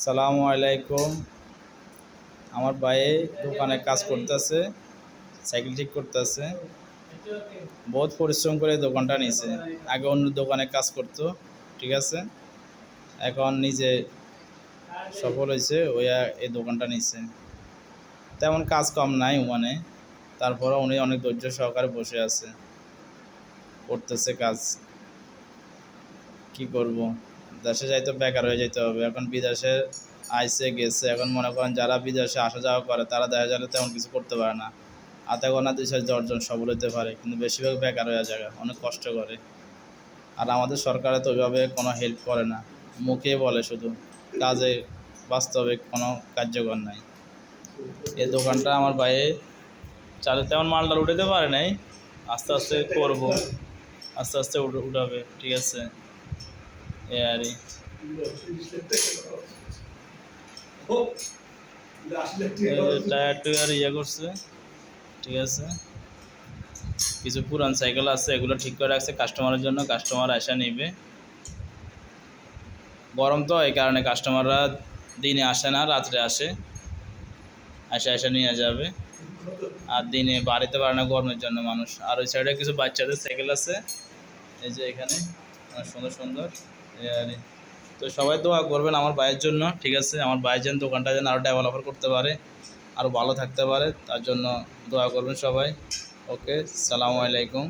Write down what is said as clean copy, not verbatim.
সালামু আলাইকুম। আমার ভাই দোকানে কাজ করতেছে, সাইকেল ঠিক করতেছে। বহুত পরিশ্রম করে দোকানটা নিছে। আগে অন্য দোকানে কাজ করতো, ঠিক আছে। এখন নিজে সফল হয়েছে, ওইয়া এই দোকানটা নিছে। তেমন কাজ কম নাই মানে, তারপরে উনি অনেক ধৈর্য সহকারে বসে আছে, করতেছে কাজ। কি করব, দেশে যাইতে বেকার হয়ে যেতে হবে। এখন বিদেশে আইসে গেছে, এখন মনে করেন যারা বিদেশে আসা যাওয়া করে তারা দেখা গেলে তেমন কিছু করতে পারে না। হাতে গোনা 2-4 জন সফল হতে পারে, কিন্তু বেশিরভাগ বেকার হয়ে যায়, অনেক কষ্ট করে। আর আমাদের সরকারে তো ওইভাবে কোনো হেল্প করে না, মুখে বলে শুধু, কাজে বাস্তবে কোনো কার্যকর নাই। এই দোকানটা আমার ভাইয়ে চালে তেমন মালটাল উঠাতে পারে নাই, আস্তে আস্তে করব, আস্তে আস্তে উঠাবে, ঠিক আছে। এ আরই টায়ার টুয়ার ইয়ে করছে, ঠিক আছে। কিছু পুরান সাইকেল আছে, এগুলো ঠিক করে রাখছে কাস্টমারের জন্য, কাস্টমার আসা নিবে। গরম তো, এই কারণে কাস্টমাররা দিনে আসে না, রাত্রে আসে, আসা নিয়ে যাবে। আর দিনে বাড়িতে পারে না গরমের জন্য মানুষ। আর ওই সাইডে কিছু বাচ্চাদের সাইকেল আছে, এই যে এখানে অনেক সুন্দর সুন্দর। আর তো সবাই দোয়া করবেন আমার ভাইয়ের জন্য, ঠিক আছে। আমার ভাই যেন দোকানটা যেন আরও ডেভেলপ করতে পারে, আরও ভালো থাকতে পারে, তার জন্য দোয়া করবেন সবাই। ওকে, সালামু আলাইকুম।